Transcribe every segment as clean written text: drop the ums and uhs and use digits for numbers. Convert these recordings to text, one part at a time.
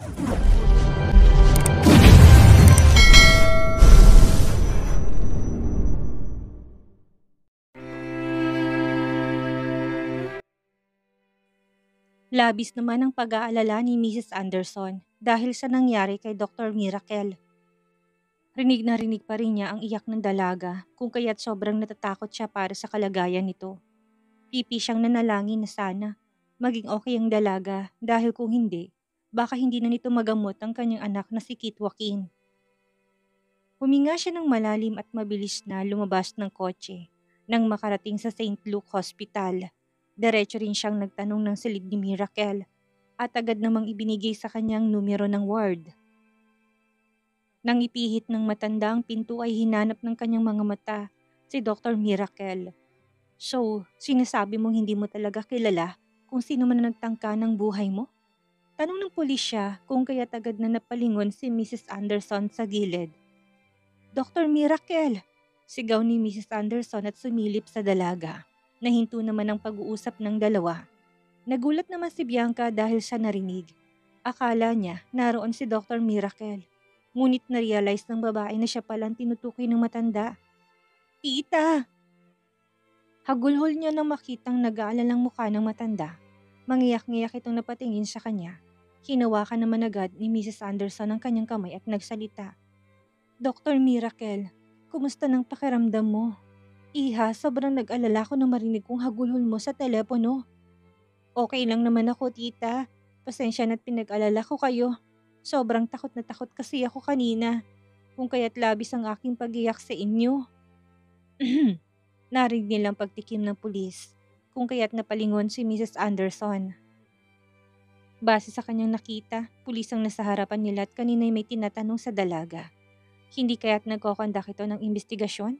Labis naman ang pag-aalala ni Mrs. Anderson dahil sa nangyari kay Dr. Miracle. Rinig na rinig pa rin niya ang iyak ng dalaga kung kaya't sobrang natatakot siya para sa kalagayan nito. Pipi siyang nanalangin na sana maging okay ang dalaga dahil kung hindi, baka hindi na nito magamot ang kanyang anak na si Kit Joaquin. Huminga siya ng malalim at mabilis na lumabas ng kotse. Nang makarating sa St. Luke Hospital, diretso rin siyang nagtanong ng silid ni Miracle at agad namang ibinigay sa kanyang numero ng ward. Nang ipihit ng matanda ang pinto ay hinanap ng kanyang mga mata si Dr. Miracle. So, sinasabi mong hindi mo talaga kilala kung sino man ang nagtangka ng buhay mo? Tanong ng pulisya kung kaya't agad na napalingon si Mrs. Anderson sa gilid. Dr. Miracle! Sigaw ni Mrs. Anderson at sumilip sa dalaga. Nahinto naman ang pag-uusap ng dalawa. Nagulat naman si Bianca dahil sa narinig. Akala niya naroon si Dr. Miracle. Ngunit na-realize ng babae na siya palang tinutukoy ng matanda. Tita! Hagulhol niya nang makitang nag-aalalang mukha ng matanda. Mangiyak-ngiyak itong napatingin sa kanya. Hinawakan naman agad ni Mrs. Anderson ang kanyang kamay at nagsalita. Dr. Miracle, kumusta ng pakiramdam mo? Iha, sobrang nag-alala ko na marinig kong hagulhol mo sa telepono. Okay lang naman ako, tita. Pasensya na't pinag-alala ko kayo. Sobrang takot na takot kasi ako kanina. Kung kaya't labis ang aking pag-iyak sa inyo. Narinig nilang pagtikim ng pulis. Kung kaya't napalingon si Mrs. Anderson. Base sa kanyang nakita, pulis ang nasa harapan nila at kanina'y may tinatanong sa dalaga. Hindi kaya't nagkokondak ito ng investigasyon?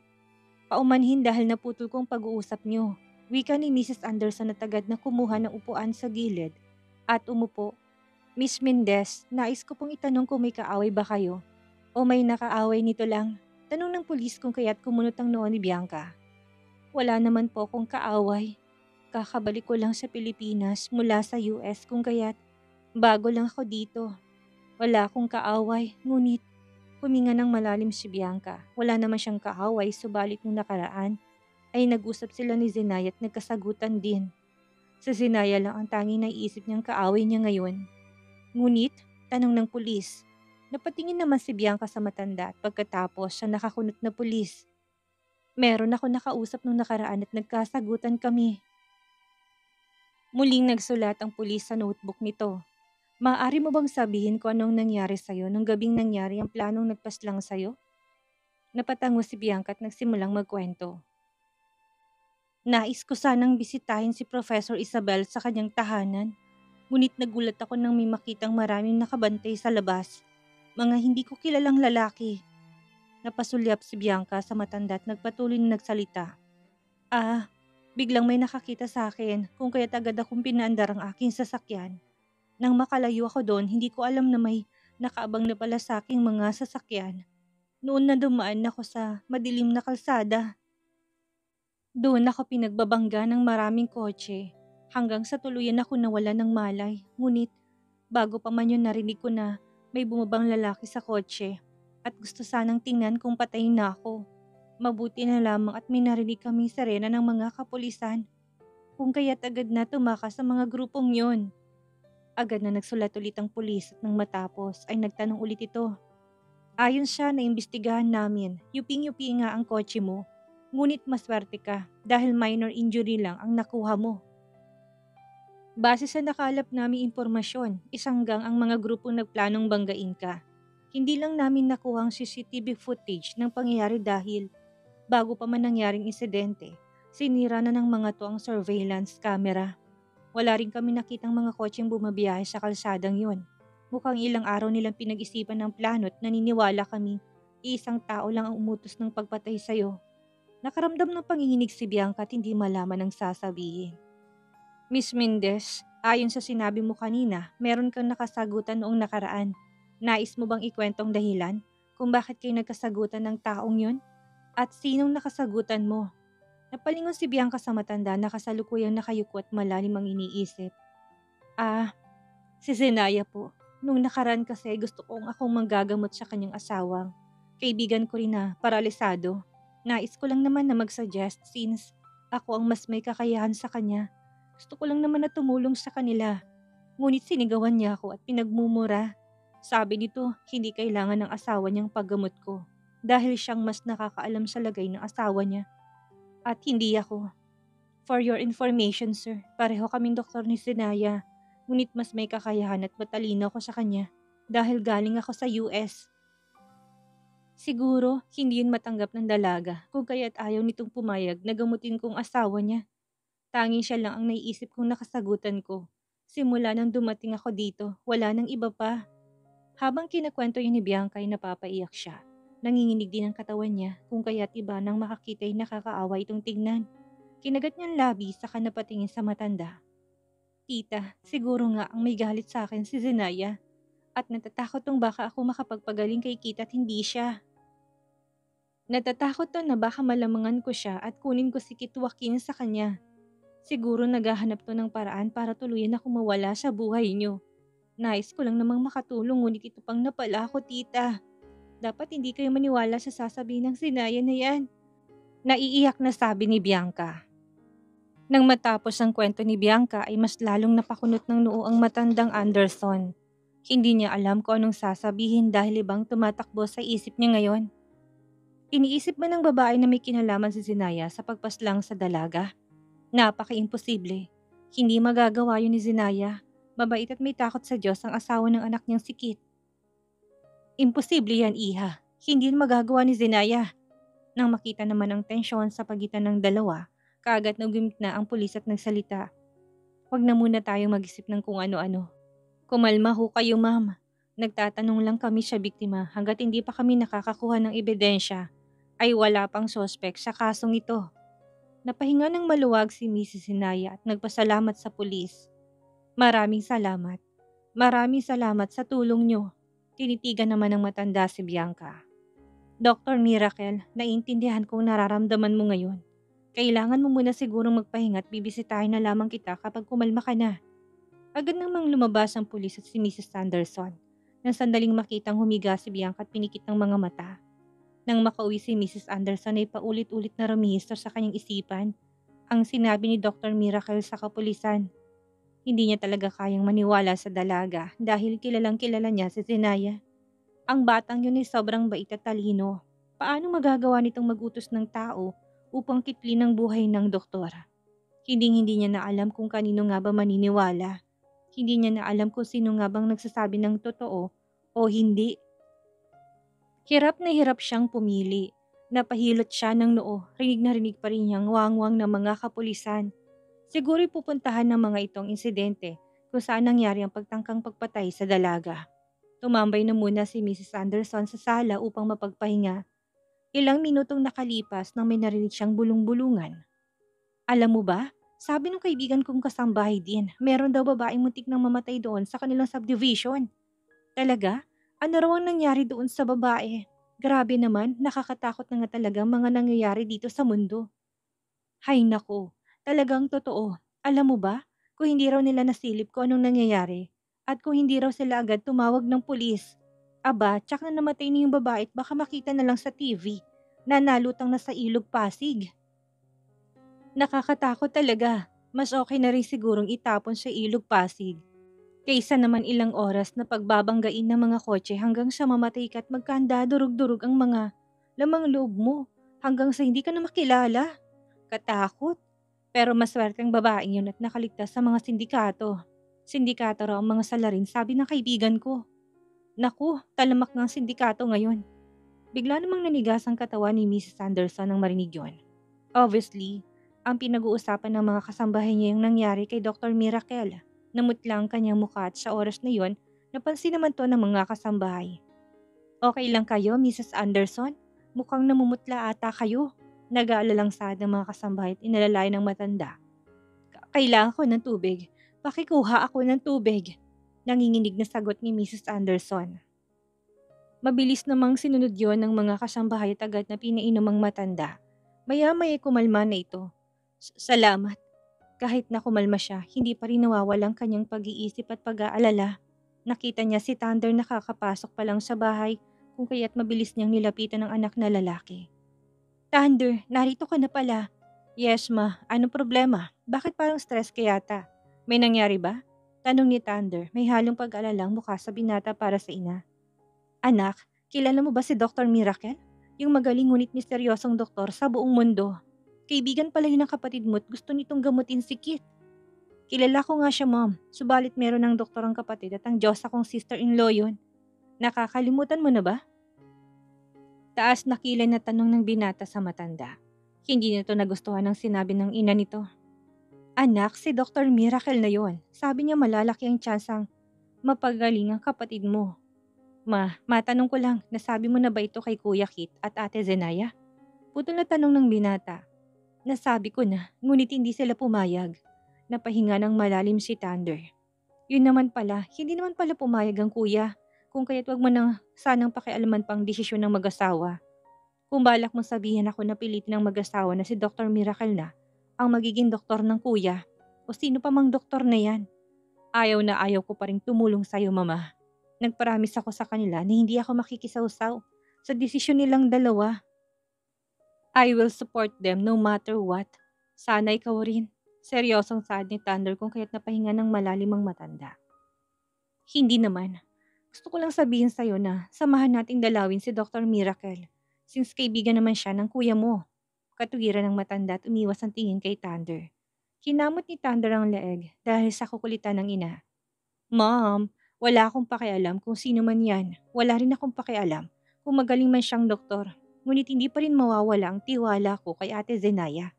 Paumanhin dahil naputol kong pag-uusap niyo. Wika ni Mrs. Anderson at agad na kumuha ng upuan sa gilid at umupo. Miss Mendez, nais ko pong itanong kung may kaaway ba kayo? O may nakaaway nito lang? Tanong ng pulis kung kaya't kumunot ang noo ni Bianca. Wala naman po akong kaaway. Kakabalik ko lang sa Pilipinas mula sa US kung kaya't bago lang ako dito. Wala akong kaaway, ngunit huminga ng malalim si Bianca. Wala naman siyang kaaway, subalit nung nakaraan ay nag-usap sila ni Zenaya at nagkasagutan din. Sa Zenaya lang ang tanging naiisip niyang kaaway niya ngayon. Ngunit, tanong ng pulis, napatingin naman si Bianca sa matanda at pagkatapos sa nakakunot na pulis. Meron ako nakausap nung nakaraan at nagkasagutan kami. Muling nagsulat ang pulis sa notebook nito. Maaari mo bang sabihin kung anong nangyari sa'yo nung gabing nangyari ang planong nagpaslang sa'yo? Napatango si Bianca at nagsimulang magkwento. Nais ko sanang bisitahin si Professor Isabel sa kanyang tahanan. Ngunit nagulat ako nang may makitang maraming nakabantay sa labas. Mga hindi ko kilalang lalaki. Napasulyap si Bianca sa matanda at nagpatuloy na nagsalita. Biglang may nakakita sa akin kung kaya't agad akong pinaandar ang aking sasakyan. Nang makalayo ako doon, hindi ko alam na may nakaabang na pala sa aking mga sasakyan. Noon na dumaan ako sa madilim na kalsada. Doon ako pinagbabangga ng maraming kotse. Hanggang sa tuluyan ako nawala ng malay. Ngunit, bago pa man yun narinig ko na may bumabang lalaki sa kotse. At gusto sanang tingnan kung patayin na ako. Mabuti na lamang at may narinig kaming sirena ng mga kapulisan. Kung kaya't agad na tumakas sa mga grupong yon. Agad na nagsulat ulit ang pulis at nang matapos ay nagtanong ulit ito. Ayon siya na imbestigahan namin, yuping-yupi nga ang kotse mo. Ngunit maswerte ka dahil minor injury lang ang nakuha mo. Base sa nakalap naming impormasyon, isang gang ang mga grupong nagplanong banggain ka. Hindi lang namin nakuha ang CCTV footage ng pangyayari dahil bago pa man nangyaring insidente, sinira na ng mga to ang surveillance camera. Wala rin kami nakitang mga kotseng bumabiyahe sa kalsadang yon. Mukhang ilang araw nilang pinag-isipan ng plano at naniniwala kami isang tao lang ang umutos ng pagpatay sa'yo. Nakaramdam ng panginginig si Bianca at hindi malaman ang sasabihin. Miss Mendez, ayon sa sinabi mo kanina, meron kang nakasagutan noong nakaraan. Nais mo bang ikwentong dahilan kung bakit kayo nagkasagutan ng taong yon? At sinong nakasagutan mo? Napalingon si Bianca sa matanda na kasalukuyang nakayuko at malalim ang iniisip. Si Zenaya po. Nung nakaraan kasi gusto kong akong manggagamot sa kanyang asawang. Kaibigan ko rin na paralisado. Nais ko lang naman na mag-suggest since ako ang mas may kakayahan sa kanya. Gusto ko lang naman na tumulong sa kanila. Ngunit sinigawan niya ako at pinagmumura. Sabi nito, hindi kailangan ng asawa niyang paggamot ko. Dahil siyang mas nakakaalam sa lagay ng asawa niya. At hindi ako. For your information, sir, pareho kaming doktor ni Sinaya. Ngunit mas may kakayahan at matalino ako sa kanya dahil galing ako sa US. Siguro, hindi yun matanggap ng dalaga kung kaya't ayaw nitong pumayag na gamutin kong asawa niya. Tanging siya lang ang naiisip kong nakasagutan ko. Simula nang dumating ako dito, wala nang iba pa. Habang kinakwento yun ni Bianca ay napapaiyak siya. Nanginginig din ang katawan niya kung kaya't iba nang makakita ay nakakaawa itong tignan. Kinagat niyang labi saka napatingin sa matanda. Tita, siguro nga ang may galit sa akin si Zenaya. At natatakot tong baka ako makapagpagaling kay Kita at hindi siya. Natatakot to na baka malamangan ko siya at kunin ko si Kit Joaquin sa kanya. Siguro naghahanap to ng paraan para tuluyan ako mawala sa buhay niyo. Nais ko lang namang makatulong ngunit ito pang napala ako, tita. Dapat hindi kayo maniwala sa sasabihin ng Zenaya na yan. Naiiyak na sabi ni Bianca. Nang matapos ang kwento ni Bianca ay mas lalong napakunot ng noo ang matandang Anderson. Hindi niya alam kung anong sasabihin dahil ibang tumatakbo sa isip niya ngayon. Iniisip ba ng babae na may kinalaman si Zenaya sa pagpaslang sa dalaga? Napaka-imposible. Hindi magagawa yun ni Zenaya. Mabait at may takot sa Diyos ang asawa ng anak niyang si Kit. Imposible yan, iha. Hindi yun magagawa ni Zenaya. Nang makita naman ang tensyon sa pagitan ng dalawa, kaagad na gumit na ang pulis at nagsalita. Huwag na muna tayong mag-isip ng kung ano-ano. Kumalma ho kayo, ma'am. Nagtatanong lang kami sa biktima hanggat hindi pa kami nakakakuha ng ebidensya ay wala pang sospek sa kasong ito. Napahinga ng maluwag si Mrs. Sinaya at nagpasalamat sa pulis. Maraming salamat. Maraming salamat sa tulong nyo. Tinitigan naman ng matanda si Bianca. Dr. Miracle, naiintindihan kong nararamdaman mo ngayon. Kailangan mo muna sigurong magpahinga at bibisitahin na lamang kita kapag kumalma ka na. Agad namang lumabas ang pulis at si Mrs. Sanderson. Nang sandaling makitang humiga si Bianca at pinikit ng mga mata. Nang makauwi si Mrs. Anderson ay paulit-ulit na rumihistro sa kanyang isipan ang sinabi ni Dr. Miracle sa kapulisan. Hindi niya talaga kayang maniwala sa dalaga dahil kilalang kilala niya si Zenaya. Ang batang yun ay sobrang bait at talino. Paano magagawa nitong magutos ng tao upang kitlin ang buhay ng doktor? Hindi niya na alam kung kanino nga ba maniniwala. Hindi niya na alam kung sino nga bang nagsasabi ng totoo o hindi. Hirap na hirap siyang pumili. Napahilot siya ng noo, rinig na rinig pa rin niyang wangwang ng mga kapulisan. Siguro'y pupuntahan ng mga itong insidente kung saan nangyari ang pagtangkang pagpatay sa dalaga. Tumambay na muna si Mrs. Anderson sa sala upang mapagpahinga. Ilang minutong nakalipas nang may narinig siyang bulong-bulungan. Alam mo ba, sabi ng kaibigan kong kasambahay din, meron daw babaeng muntik nang mamatay doon sa kanilang subdivision. Talaga? Ano raw ang nangyari doon sa babae? Grabe naman, nakakatakot na nga talaga mga nangyayari dito sa mundo. Hay nako, talagang totoo. Alam mo ba, kung hindi raw nila nasilip kung anong nangyayari, at kung hindi raw sila agad tumawag ng pulis, aba, tsak na namatay na yung babae at baka makita na lang sa TV, na nalutang na sa ilog Pasig. Nakakatakot talaga. Mas okay na rin sigurong itapon sa ilog Pasig. Kaysa naman ilang oras na pagbabanggain ng mga kotse hanggang sa mamatay ka at magkahanda durug-durug ang mga lamang loob mo hanggang sa hindi ka na makilala. Katakot. Pero maswerte ang babaeng yun at nakaligtas sa mga sindikato. Sindikato raw ang mga salarin, sabi ng kaibigan ko. Naku, talamak ng sindikato ngayon. Bigla namang nanigas ang katawan ni Mrs. Anderson nang marinig yun. Obviously, ang pinag-uusapan ng mga kasambahay niya yung nangyari kay Dr. Miracle. Namutla ang kanyang mukha at sa oras na yon, napansin naman to ng mga kasambahay. Okay lang kayo, Mrs. Anderson? Mukhang namumutla ata kayo. Nag-aalalang saad ng mga kasambahay at inalalay ng matanda. Kailangan ko ng tubig. Pakikuha ako ng tubig. Nanginginig na sagot ni Mrs. Anderson. Mabilis namang sinunod yon ng mga kasambahay at agad na pinainom ang matanda. Maya-maya kumalma na ito. Salamat. Kahit na kumalma siya, hindi pa rin nawawala ang kanyang pag-iisip at pag-aalala. Nakita niya si Thunder nakakapasok pa lang sa bahay kung kaya't mabilis niyang nilapitan ng anak na lalaki. Thunder, narito ka na pala. Yes ma, anong problema? Bakit parang stress ka yata? May nangyari ba? Tanong ni Thunder, may halong pag-alalang mukha sa binata para sa ina. Anak, kilala mo ba si Dr. Miracle? Yung magaling ngunit misteryosong doktor sa buong mundo. Kaibigan pala yun ng kapatid mo at gusto nitong gamutin si Kit. Kilala ko nga siya mom, subalit meron ng doktor ang kapatid at ang Diyos akong sister-in-law yun. Nakakalimutan mo na ba? Taas na kilay na tanong ng binata sa matanda. Hindi nito nagustuhan ang sinabi ng ina nito. Anak, si Dr. Miracle na yon. Sabi niya malalaki ang tsansang mapagaling ang kapatid mo. Matanong ko lang, nasabi mo na ba ito kay Kuya Kit at Ate Zenaya? Putol na tanong ng binata. Nasabi ko na, ngunit hindi sila pumayag. Napahinga ng malalim si Thunder. Yun naman pala, hindi naman pala pumayag ang kuya. Kung kaya't wag mo nang sanang pakialaman pang desisyon ng mag-asawa. Kung balak mo sabihin ako na pilitin ng mag-asawa na si Dr. Miracle na ang magiging doktor ng kuya o sino pa mang doktor na yan. Ayaw na ayaw ko pa rin tumulong sa'yo mama. Nagpromise ako sa kanila na hindi ako makikisawsaw sa desisyon nilang dalawa. I will support them no matter what. Sana ikaw rin. Seryosong saad ni Thunder kung kaya't napahinga ng malalim ang matanda. Hindi naman. Gusto ko lang sabihin sa'yo na samahan nating dalawin si Dr. Miracle since kaibigan naman siya ng kuya mo. Katuwiran ng matanda at umiwas ang tingin kay Thunder. Kinamot ni Thunder ang leeg dahil sa kukulitan ng ina. Mom, wala akong pakialam kung sino man yan. Wala rin akong pakialam kung magaling man siyang doktor. Ngunit hindi pa rin mawawala ang tiwala ko kay Ate Zenaya.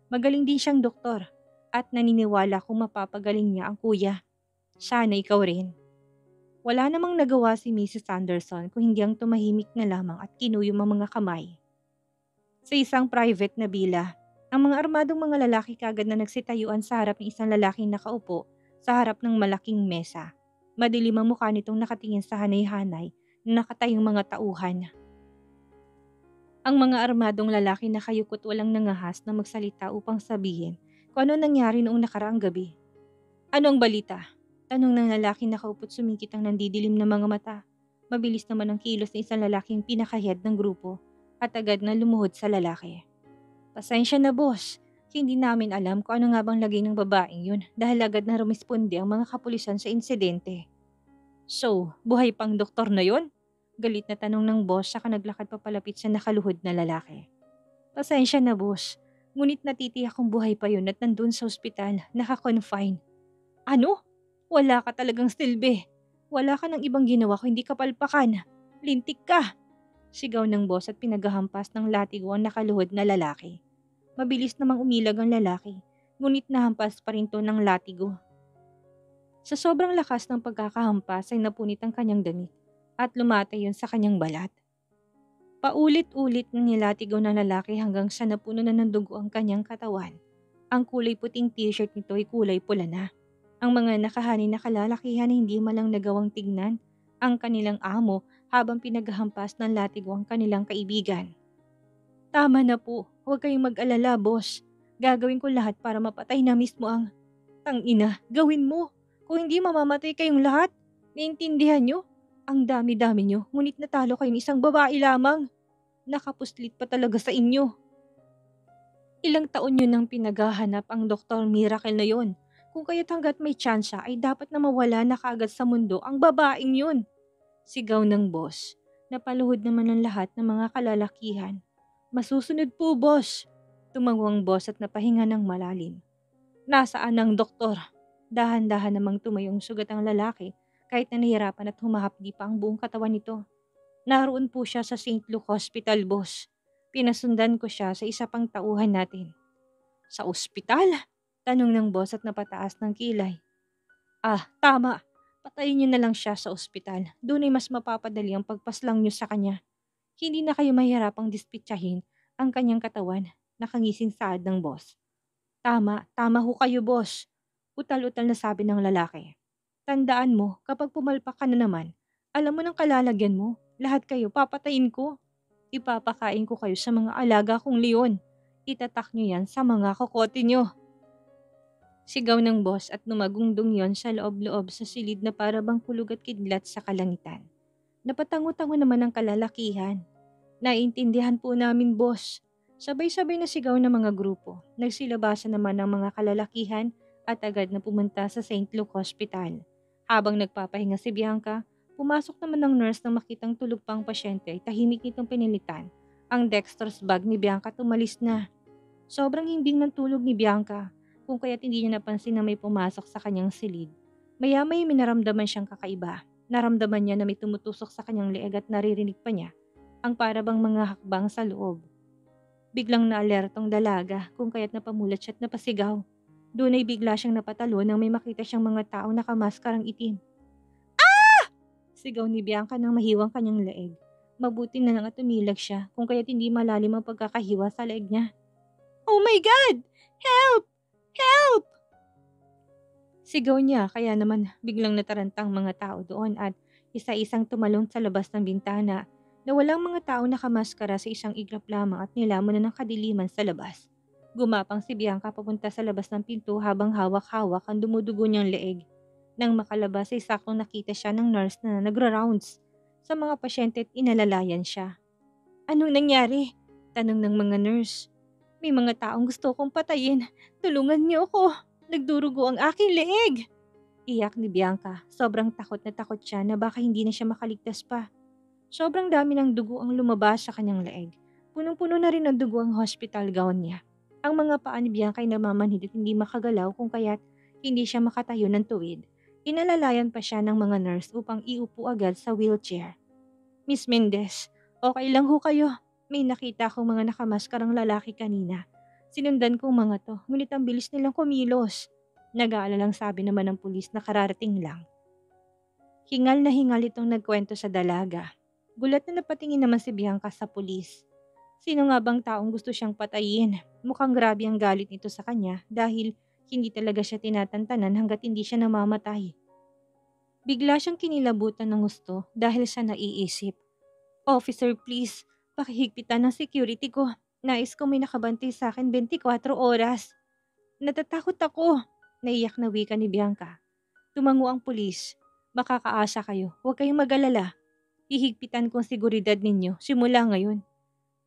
Magaling din siyang doktor at naniniwala kung mapapagaling niya ang kuya. Sana ikaw rin. Wala namang nagawa si Mrs. Anderson kung hindi ang tumahimik na lamang at kinuyom ang mga kamay. Sa isang private na bila, ang mga armadong mga lalaki kagad na nagsitayuan sa harap ng isang lalaking nakaupo sa harap ng malaking mesa. Madilim ang mukha nitong nakatingin sa hanay-hanay na nakatayong mga tauhan. Ang mga armadong lalaki nakayukot walang nangahas na magsalita upang sabihin kung ano nangyari noong nakaraang gabi. Ano ang balita? Tanong ng lalaki nakaupo't sumingkit ang nandidilim na mga mata. Mabilis naman ang kilos ng isang lalaking pinakahead ng grupo at agad na lumuhod sa lalaki. Pasensya na boss, hindi namin alam kung ano nga bang lagay ng babaeng yun dahil agad na rumisponde ang mga kapulisan sa insidente. So, buhay pang doktor na yon? Galit na tanong ng boss saka naglakad papalapit sa nakaluhod na lalaki. Pasensya na boss, ngunit natitiyak kong buhay pa yun at nandun sa ospital, naka-confine. Ano? Wala ka talagang silbi. Wala ka ng ibang ginawa kung hindi kapalpakan. Lintik ka! Sigaw ng boss at pinaghahampas ng latigo ang nakaluhod na lalaki. Mabilis namang umilag ang lalaki, ngunit nahampas pa rin to ng latigo. Sa sobrang lakas ng pagkakahampas ay napunit ang kanyang damit at lumatay yun sa kanyang balat. Paulit-ulit na nilatigo ng lalaki hanggang sa napuno na ng dugo ang kanyang katawan. Ang kulay puting t-shirt nito ay kulay pula na. Ang mga nakahani na kalalakihan hindi malang nagawang tignan ang kanilang amo habang pinaghahampas ng latigo ang kanilang kaibigan. Tama na po, huwag kayong mag-alala boss. Gagawin ko lahat para mapatay na mismo ang... Tangina, gawin mo. Kung hindi mamamatay kayong lahat, naintindihan nyo? Ang dami-dami nyo, ngunit natalo kayong isang babae lamang. Nakapuslit pa talaga sa inyo. Ilang taon yun nang pinaghahanap ang Dr. Miracle na yon. Kung kaya't hanggat may tsansya ay dapat na mawala na kaagad sa mundo ang babaeng yun. Sigaw ng boss. Napaluhod naman ang lahat ng mga kalalakihan. Masusunod po boss. Tumangwang boss at napahinga ng malalim. Nasaan ang doktor? Dahan-dahan namang tumayong sugat ang lalaki kahit na nahirapan at humahapdi pa ang buong katawan nito. Naroon po siya sa St. Luke Hospital, boss. Pinasundan ko siya sa isa pang tauhan natin. Sa ospital? Tanong ng boss at napataas ng kilay. Ah, tama. Patayin niyo na lang siya sa ospital. Doon ay mas mapapadali ang pagpaslang niyo sa kanya. Hindi na kayo mahirapang dispitsahin ang kanyang katawan. Nakangising saad ng boss. Tama ho kayo, boss. Utal-utal na sabi ng lalaki. Tandaan mo, kapag pumalpak ka na naman, alam mo ng kalalagyan mo, lahat kayo papatayin ko. Ipapakain ko kayo sa mga alaga kong leon. Itatak nyo yan sa mga kokote nyo. Sigaw ng boss at lumagungdong yon sa loob-loob sa silid na para bang kulog at kidlat sa kalangitan. Napatango-tango naman ang kalalakihan. Naiintindihan po namin, boss. Sabay-sabay na sigaw ng mga grupo. Nagsilabasan naman ng mga kalalakihan at agad na pumunta sa St. Luke Hospital. Habang nagpapahinga si Bianca, pumasok naman ng nurse nang makitang tulog pang pasyente ay tahimik nitong pinilitan. Ang dextrose bag ni Bianca tumalis na. Sobrang himbing ng tulog ni Bianca, kung kaya't hindi niya napansin na may pumasok sa kanyang silid. Maya-maya may naramdaman siyang kakaiba. Naramdaman niya na may tumutusok sa kanyang leeg at naririnig pa niya ang parabang mga hakbang sa loob. Biglang naalertong dalaga kung kaya't napamulat siya at napasigaw. Doon ay bigla siyang napatalo nang may makita siyang mga taong nakamaskarang itim. Sigaw ni Bianca nang mahiwang kanyang leeg. Mabuti na lang at umilag siya kung kaya't hindi malalim ang pagkakahiwa sa leeg niya. Oh my God! Help! Help! Sigaw niya kaya naman biglang natarantang mga tao doon at isa-isang tumalon sa labas ng bintana na walang mga tao nakamaskara sa isang iglap lamang at nilamon na ng kadiliman sa labas. Gumapang si Bianca papunta sa labas ng pinto habang hawak-hawak ang dumudugo niyang leeg. Nang makalabas ay saktong nakita siya ng nurse na nagra-rounds sa mga pasyente at inalalayan siya. Anong nangyari? Tanong ng mga nurse. May mga taong gusto kong patayin. Tulungan niyo ako. Nagdurugo ang aking leeg. Iyak ni Bianca. Sobrang takot na takot siya na baka hindi na siya makaligtas pa. Sobrang dami ng dugo ang lumabas sa kanyang leeg. Punong-puno na rin ang dugo ang hospital gown niya. Ang mga paa ni Bianca ay namamanhid at hindi makagalaw kung kaya't hindi siya makatayo ng tuwid. Inalalayan pa siya ng mga nurse upang iupo agad sa wheelchair. Miss Mendez, okay lang ho kayo. May nakita akong mga nakamaskarang lalaki kanina. Sinundan kong mga to, ngunit ang bilis nilang kumilos. Nag-aalalang sabi naman ng pulis na kararating lang. Hingal na hingal itong nagkwento sa dalaga. Gulat na napatingin naman si Bianca sa pulis. Sino nga bang taong gusto siyang patayin? Mukhang grabe ang galit nito sa kanya dahil hindi talaga siya tinatantanan hanggat hindi siya namamatay. Bigla siyang kinilabutan ng gusto dahil sa naiisip. Officer, please, pakihigpitan ng security ko. Nais ko may nakabantay sa akin 24 oras. Natatakot ako. Naiyak na wika ni Bianca. Tumango ang pulis. Makakaasa kayo. Huwag kayong mag-alala. Hihigpitan kong seguridad ninyo simula ngayon.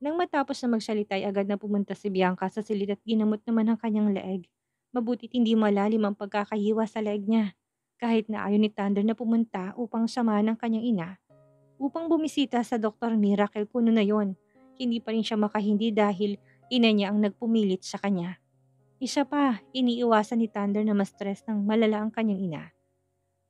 Nang matapos na magsalita ay agad na pumunta si Bianca sa silid at ginamot naman ang kanyang leeg. Mabutit hindi malalim ang pagkakahiwa sa leeg niya. Kahit na ayaw ni Thunder na pumunta upang samahan ang kanyang ina. Upang bumisita sa Dr. Miracle kuno na yon. Hindi pa rin siya makahindi dahil ina niya ang nagpumilit sa kanya. Isa pa, iniiwasan ni Thunder na ma-stress ng malala ang kanyang ina.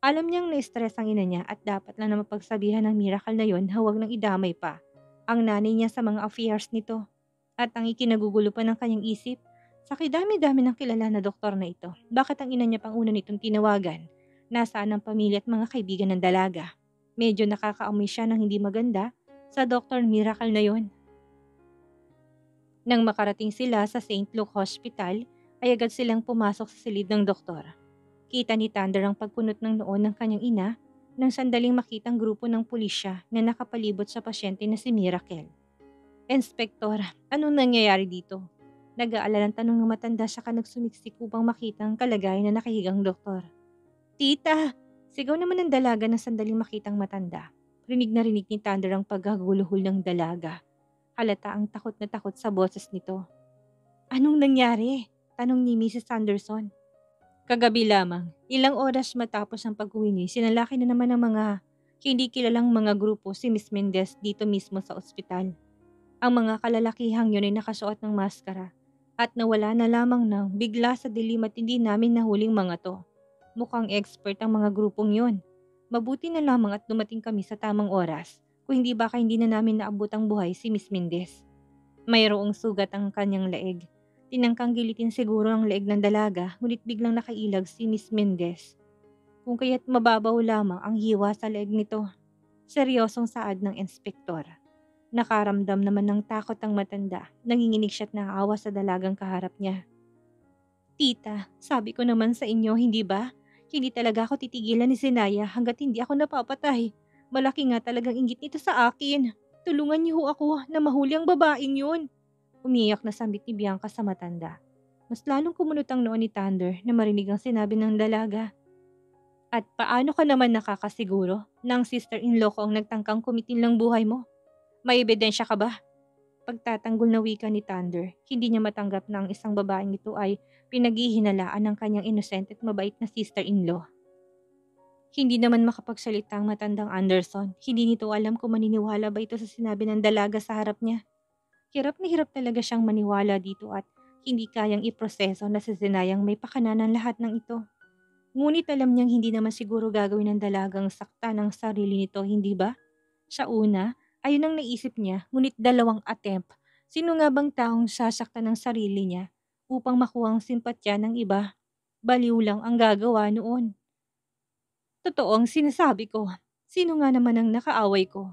Alam niyang na-stress ang ina niya at dapat lang na mapagsabihan ng Miracle na yon huwag nang idamay pa ang nanay niya sa mga affairs nito. At ang ikinagugulo pa ng kanyang isip, sa kidami-dami ng kilala na doktor na ito, bakit ang ina niya pang una nitong tinawagan? Nasaan ang pamilya at mga kaibigan ng dalaga? Medyo nakakaamoy siya ng hindi maganda sa Dr. Miracle na yon. Nang makarating sila sa St. Luke Hospital, ay agad silang pumasok sa silid ng doktor. Kita ni Thunder ang pagkunot ng noon ng kanyang ina nang sandaling makitang grupo ng pulisya na nakapalibot sa pasyente na si Miracle. Inspektor, anong nangyayari dito? Nag-aalalang tanong ng matanda saka nagsumiksik upang makita ang kalagayan na nakahigang doktor. Tita! Sigaw naman ng dalaga na sandaling makitang matanda. Rinig na rinig ni Thunder ang paghaguluhol ng dalaga. Halata ang takot na takot sa boses nito. Anong nangyari? Tanong ni Mrs. Anderson. Kagabi lamang, ilang oras matapos ang pag-uwi niya, sinalaki na naman ng mga hindi kilalang mga grupo si Miss Mendez dito mismo sa ospital. Ang mga kalalakihang yun ay nakasuot ng maskara at nawala na lamang nang bigla sa dilim at hindi namin nahuling mga to. Mukhang expert ang mga grupong yun. Mabuti na lamang at dumating kami sa tamang oras. Kung hindi baka hindi na namin naabot ang buhay si Miss Mendez. Mayroong sugat ang kanyang leeg. Tinangkang gilitin siguro ang leeg ng dalaga, ngunit biglang nakailag si Miss Mendez. Kung kaya't mababaw lamang ang hiwa sa leeg nito. Seryosong saad ng inspektor. Nakaramdam naman ng takot ang matanda. Nanginginig siya't naawa sa dalagang kaharap niya. Tita, sabi ko naman sa inyo, hindi ba? Hindi talaga ako titigilan ni Zenaya hanggat hindi ako napapatay. Malaki nga talagang inggit nito sa akin. Tulungan niyo ho ako na mahuli ang babaeng yun. Umiyak na sambit ni Bianca sa matanda. Mas lalong kumunot ang noo ni Thunder na marinig ang sinabi ng dalaga. At paano ka naman nakakasiguro na ang sister-in-law ko ang nagtangkang kumitil ng buhay mo? May ebidensya ka ba? Pagtatanggol na wika ni Thunder, hindi niya matanggap na ang isang babaeng ito ay pinaghihinalaan ng kanyang inosente at mabait na sister-in-law. Hindi naman makapagsalita ang matandang Anderson. Hindi nito alam kung maniniwala ba ito sa sinabi ng dalaga sa harap niya. Hirap na hirap talaga siyang maniwala dito at hindi kayang iproseso na si Zenayang may pakananan lahat ng ito. Ngunit alam niyang hindi naman siguro gagawin ng dalagang sakta ng sarili nito, hindi ba? Sa una, ayun ang naisip niya, ngunit dalawang attempt. Sino nga bang taong sasaktan ng sarili niya upang makuha ang simpatya ng iba? Baliw lang ang gagawa noon. Totoo ang sinasabi ko. Sino nga naman ang nakaaway ko?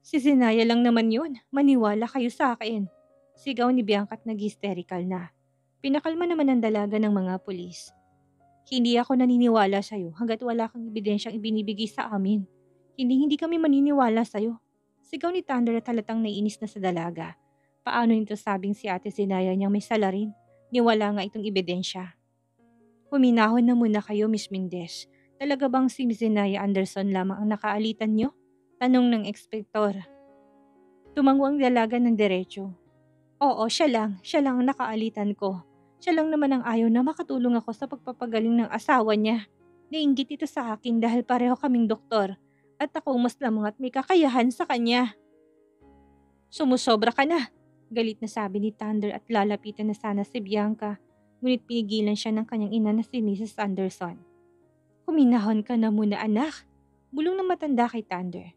Si Zenaya lang naman yun. Maniwala kayo sa akin. Sigaw ni Bianca at nag-hysterical na. Pinakalma naman ang dalaga ng mga pulis. Hindi ako naniniwala sa'yo hanggat wala kang ebidensyang ibinibigay sa amin. Hindi kami maniniwala sa'yo. Sigaw ni Thunder at halatang naiinis na sa dalaga. Paano nito sabing si Ate Zenaya niyang may salarin? Niwala nga itong ebidensya. Huminahon na muna kayo, Miss Mendez. Talaga bang si Zenaya Anderson lamang ang nakaalitan niyo? Tanong ng ekspektor. Tumango ang dalaga ng diretso. Oo, siya lang ang nakaalitan ko. Siya lang naman ang ayaw na makatulong ako sa pagpapagaling ng asawa niya. Nainggit ito sa akin dahil pareho kaming doktor at ako mas lamang at may kakayahan sa kanya. Sumusobra ka na, galit na sabi ni Thunder at lalapitan na sana si Bianca, ngunit pinigilan siya ng kanyang ina na si Mrs. Anderson. Huminahon ka na muna anak, bulong ng matanda kay Thunder.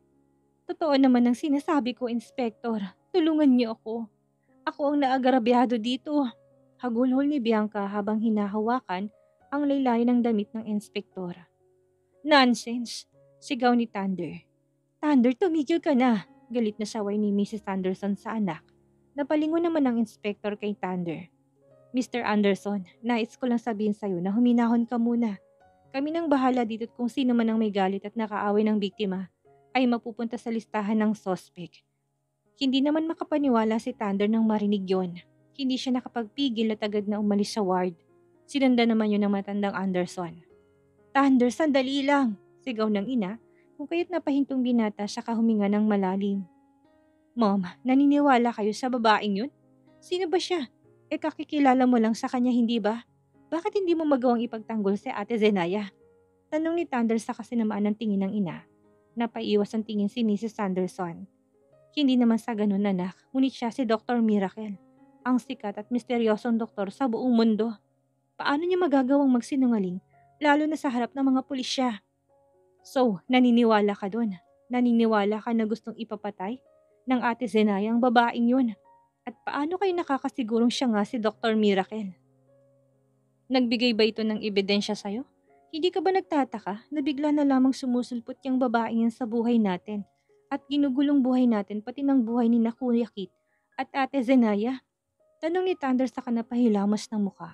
Totoo naman ang sinasabi ko, Inspektor. Tulungan niyo ako. Ako ang naagarabyado dito. Hagulhol ni Bianca habang hinahawakan ang laylayan ng damit ng inspektor. Nonsense! Sigaw ni Thunder. Thunder, tumigil ka na! Galit na saway ni Mrs. Anderson sa anak. Napalingon naman ang inspektor kay Thunder. Mr. Anderson, nais ko lang sabihin sa'yo na huminahon ka muna. Kami nang bahala dito at kung sino man ang may galit at nakaaway ng biktima ay mapupunta sa listahan ng suspect. Hindi naman makapaniwala si Thunder nang marinig yon. Hindi siya nakapagpigil at agad na umalis sa ward. Sinanda naman yun ng matandang Anderson. Thunder, sandali lang! Sigaw ng ina, kung kaya't napahintong binata siya kahuminga ng malalim. Mom, naniniwala kayo sa babaeng yun? Sino ba siya? Kakikilala mo lang sa kanya, hindi ba? Bakit hindi mo magawang ipagtanggol si Ate Zenaya? Tanong ni Thunder sa kasinamaan ng tingin ng ina. Napaiwas ang tingin si Mrs. Anderson. Hindi naman sa ganun anak, ngunit siya si Dr. Miracle. Ang sikat at misteryosong doktor sa buong mundo. Paano niya magagawang magsinungaling, lalo na sa harap ng mga pulisya? So, naniniwala ka doon? Naniniwala ka na gustong ipapatay ng Ate Zenaya ang babaeng yun? At paano kayo nakakasigurong siya nga si Dr. Miracle? Nagbigay ba ito ng ebidensya sa'yo? Hindi ka ba nagtataka na bigla na lamang sumusulpot yung babaeng yan sa buhay natin at ginugulong buhay natin pati ng buhay ni Kuya Kit at Ate Zenaya? Tanong ni Thunder sa kanapahilamos ng muka.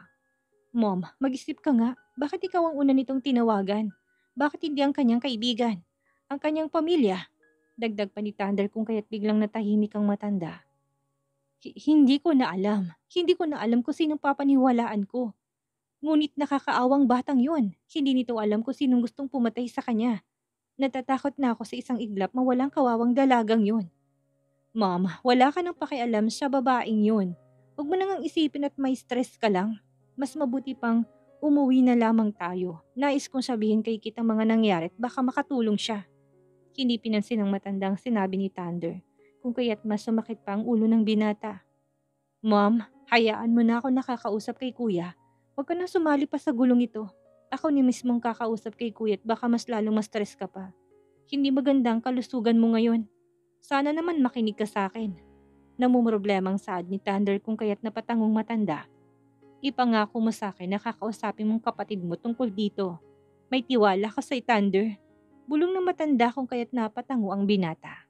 Mom, mag-isip ka nga, bakit ikaw ang una nitong tinawagan? Bakit hindi ang kanyang kaibigan? Ang kanyang pamilya? Dagdag pa ni Thunder kung kaya't biglang natahimik ang matanda. Hindi ko na alam. Hindi ko na alam kung sinong papaniwalaan ko. Ngunit nakakaawang batang yun. Hindi nito alam kung sinong gustong pumatay sa kanya. Natatakot na ako sa isang iglap mawalang kawawang dalagang yun. Mom, wala ka nang pakialam sa babaeng yun. Huwag mo nang isipin at may stress ka lang. Mas mabuti pang umuwi na lamang tayo. Nais kong sabihin kay Kit ang mga nangyari at baka makatulong siya. Hindi pinansin ng matandang sinabi ni Thunder, kung kaya't mas sumakit pa ang ulo ng binata. Mom, hayaan mo na ako nakakausap kay Kuya. Huwag ka nang sumali pa sa gulong ito. Ako ni mismong kakausap kay Kuya at baka mas lalong ma-stress ka pa. Hindi maganda ang kalusugan mo ngayon. Sana naman makinig ka sa akin. Namumroblemang saad ni Thunder kung kaya't napatangong matanda. Ipangako mo sa akin na kakausapin mong kapatid mo tungkol dito. May tiwala ka sa Thunder. Bulong ng matanda kung kaya't napatango ang binata.